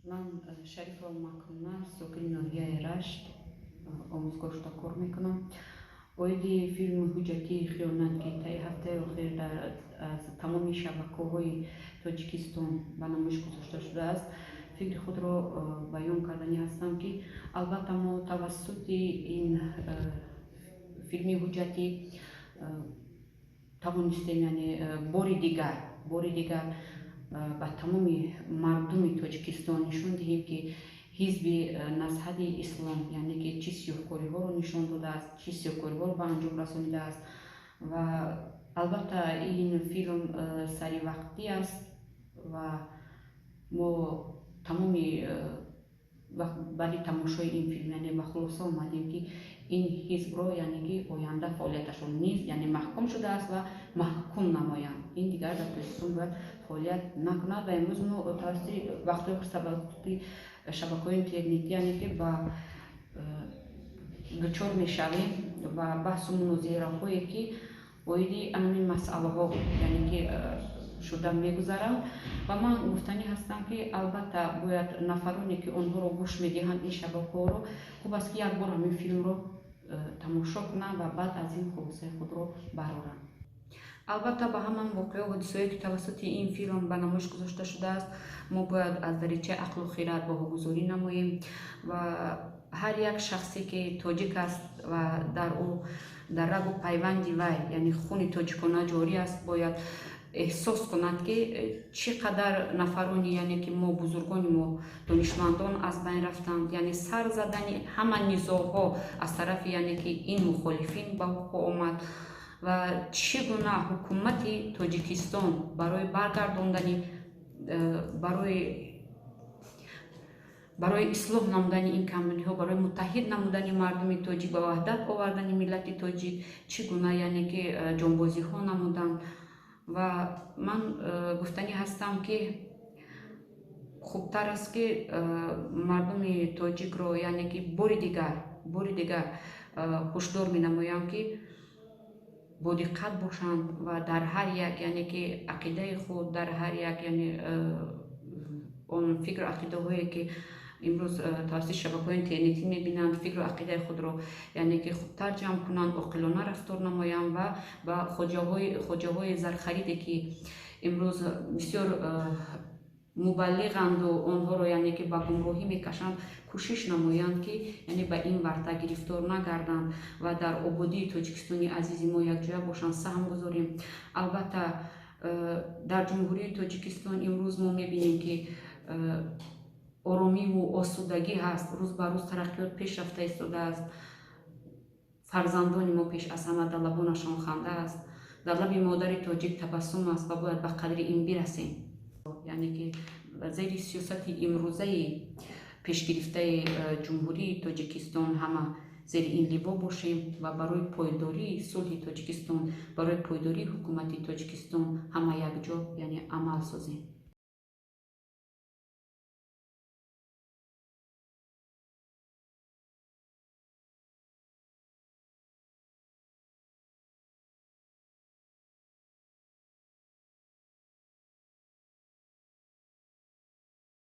من شریف مکرونه ساکن ناحیه رشت آموزگاه را کار میکنم. اویدی فیلم حجتی خیانت که طی هفته اخیر از تمام شبکه‌های تاجیکستان به نمایش گذاشته شده است، فکر خود را بیان کردنی هستم که البته ما توسط این فیلم حجتی توانستیم یعنی باری دیگر به تمام مردم تاجیکستان نشان دهیم که حزب نصرت اسلام یعنی که چه سیاهکاری ها رو نشان داده است، چه سیاهکاری ها رو به انجام رسانیده است. و البته این فیلم سری وقتی است و ما تمام برای تماشای این فیلم یعنی به خلاصه آمدیم که این حزب را یعنی که آینده فعالیتشان نیست یعنی محکوم شده است و محکوم نمایند. این دیگر در تاجیکستان باید فعالیت نکند و امروز ما توسط وقتی شبکه‌های اینترنتی یعنی که با دچار میشویم و بحث و مناظره‌هایی که باید همین مسئله ها یعنی که شده میگذرند و من گفتنی هستم که البته باید نفرانی که آنها رو گوش میدهند این شبکه ها رو خوب است که یک بار همین فیلم رو تماشا کنند و بعد از این خلاصه خود رو برآورند. البته به همان واقعه و حادثه‌ای که توسط این فیلم به نمایش گذاشته شده است ما باید از دریچه عقل و خیرت باهوگذاری نماییم و هر یک شخصی که تاجیک است و در رگ و پیوند وی یعنی خون تاجیکانه جاری است باید احساس کند که چقدر نفرانی یعنی که ما بزرگان ما دانشمندان از بین رفتند، یعنی سر زدن همه نزاع‌ها از طرف یعنی که این مخالفین به وقوع آمد و چگونه حکومت تاجیکستان برای برگرداندن برای اصلاح نمودن این کمبودی ها، برای متحد نمودن مردم تاجیک و وحدت آوردن ملت تاجیک چگونه یعنی که جانبازی ها نمودن. و من گفتنی هستم که خوبتر است که مردم تاجیک رو یعنی که بار دیگر هشدار می نمایم که با دقت باشند و در هر یک یعنی که عقیده خود در هر یک یعنی اون فکر و عقیده هایی که امروز توسط شبکه‌های اینترنتی می‌بینند فکر و عقیده خود رو یعنی که خوبتر جمع کنند، عاقلانه رفتار نمایند و با خواجه‌های زرخریدی که امروز بسیار مبلغند و آنها رو یعنی که به گمراهی میکشند کوشش نمایند که یعنی به این ورطه گرفتار نگردند و در آبادی تاجیکستانی عزیز ما یک جای باشند سهم گذاریم. البته در جمهوری تاجیکستان امروز ما میبینیم که آرامی و آسودگی هست، روز به روز ترقیات پیش رفته ایستاده است، فرزندان ما پیش از همه در لبانشان خنده است، در لب مادر تاجیک تبسم است و باید به قدر این برسیم یعنی که زیر سیاست امروزه پیش گرفته جمهوری تاجیکستان همه زیر این لوا باشیم و برای پایداری صلح تاجیکستان، برای پایداری حکومت تاجیکستان همه یک جا یعنی عمل سازیم.